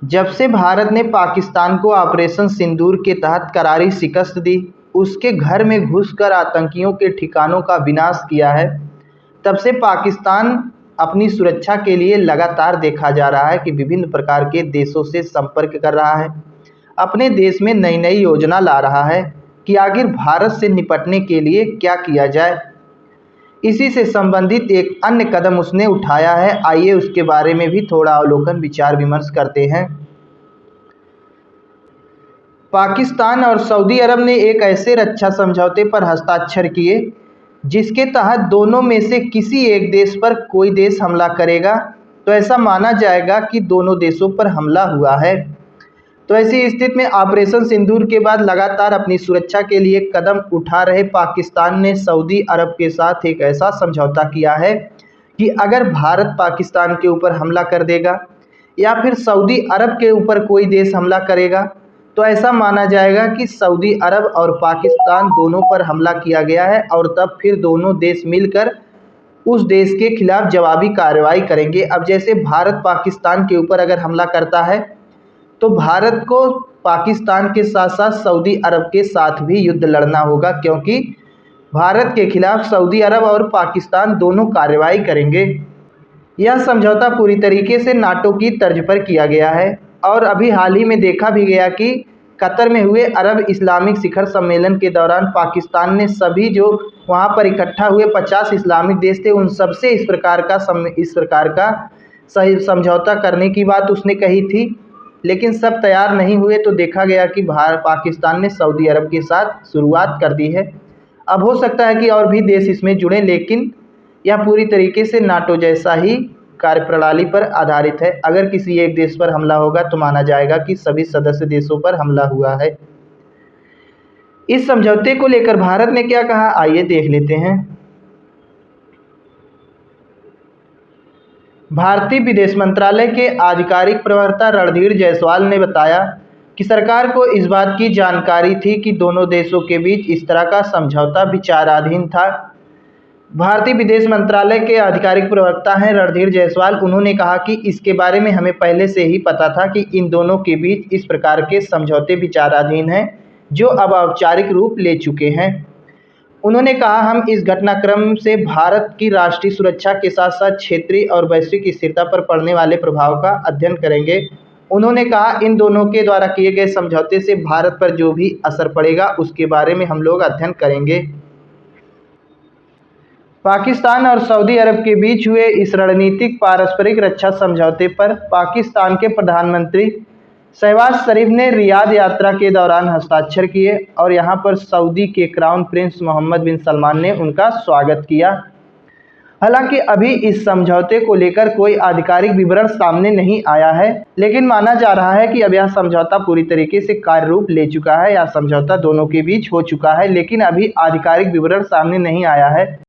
जब से भारत ने पाकिस्तान को ऑपरेशन सिंदूर के तहत करारी शिकस्त दी, उसके घर में घुसकर आतंकियों के ठिकानों का विनाश किया है, तब से पाकिस्तान अपनी सुरक्षा के लिए लगातार देखा जा रहा है कि विभिन्न प्रकार के देशों से संपर्क कर रहा है, अपने देश में नई नई योजना ला रहा है कि आखिर भारत से निपटने के लिए क्या किया जाए। इसी से संबंधित एक अन्य कदम उसने उठाया है। आइए उसके बारे में भी थोड़ा अवलोकन विचार विमर्श करते हैं। पाकिस्तान और सऊदी अरब ने एक ऐसे रक्षा समझौते पर हस्ताक्षर किए जिसके तहत दोनों में से किसी एक देश पर कोई देश हमला करेगा तो ऐसा माना जाएगा कि दोनों देशों पर हमला हुआ है। तो ऐसी स्थिति में ऑपरेशन सिंदूर के बाद लगातार अपनी सुरक्षा के लिए कदम उठा रहे पाकिस्तान ने सऊदी अरब के साथ एक ऐसा समझौता किया है कि अगर भारत पाकिस्तान के ऊपर हमला कर देगा या फिर सऊदी अरब के ऊपर कोई देश हमला करेगा तो ऐसा माना जाएगा कि सऊदी अरब और पाकिस्तान दोनों पर हमला किया गया है और तब फिर दोनों देश मिलकर उस देश के खिलाफ जवाबी कार्रवाई करेंगे। अब जैसे भारत पाकिस्तान के ऊपर अगर हमला करता है तो भारत को पाकिस्तान के साथ साथ सऊदी अरब के साथ भी युद्ध लड़ना होगा, क्योंकि भारत के खिलाफ सऊदी अरब और पाकिस्तान दोनों कार्रवाई करेंगे। यह समझौता पूरी तरीके से नाटो की तर्ज पर किया गया है और अभी हाल ही में देखा भी गया कि कतर में हुए अरब इस्लामिक शिखर सम्मेलन के दौरान पाकिस्तान ने सभी जो वहां पर इकट्ठा हुए 50 इस्लामिक देश थे उन सबसे इस प्रकार का सही समझौता करने की बात उसने कही थी, लेकिन सब तैयार नहीं हुए तो देखा गया कि पाकिस्तान ने सऊदी अरब के साथ शुरुआत कर दी है। अब हो सकता है कि और भी देश इसमें जुड़ें, लेकिन यह पूरी तरीके से नाटो जैसा ही कार्यप्रणाली पर आधारित है। अगर किसी एक देश पर हमला होगा तो माना जाएगा कि सभी सदस्य देशों पर हमला हुआ है। इस समझौते को लेकर भारत ने क्या कहा, आइए देख लेते हैं। भारतीय विदेश मंत्रालय के आधिकारिक प्रवक्ता रणधीर जायसवाल ने बताया कि सरकार को इस बात की जानकारी थी कि दोनों देशों के बीच इस तरह का समझौता विचाराधीन था। भारतीय विदेश मंत्रालय के आधिकारिक प्रवक्ता हैं रणधीर जायसवाल। उन्होंने कहा कि इसके बारे में हमें पहले से ही पता था कि इन दोनों के बीच इस प्रकार के समझौते विचाराधीन हैं जो अब औपचारिक रूप ले चुके हैं। उन्होंने कहा, हम इस घटनाक्रम से भारत की राष्ट्रीय सुरक्षा के साथ साथ क्षेत्रीय और वैश्विक स्थिरता पर पड़ने वाले प्रभाव का अध्ययन करेंगे। उन्होंने कहा, इन दोनों के द्वारा किए गए समझौते से भारत पर जो भी असर पड़ेगा उसके बारे में हम लोग अध्ययन करेंगे। पाकिस्तान और सऊदी अरब के बीच हुए इस रणनीतिक पारस्परिक रक्षा समझौते पर पाकिस्तान के प्रधानमंत्री शहबाज शरीफ ने रियाद यात्रा के दौरान हस्ताक्षर किए और यहां पर सऊदी के क्राउन प्रिंस मोहम्मद बिन सलमान ने उनका स्वागत किया। हालांकि अभी इस समझौते को लेकर कोई आधिकारिक विवरण सामने नहीं आया है, लेकिन माना जा रहा है कि अब यह समझौता पूरी तरीके से कार्य रूप ले चुका है। यह समझौता दोनों के बीच हो चुका है, लेकिन अभी आधिकारिक विवरण सामने नहीं आया है।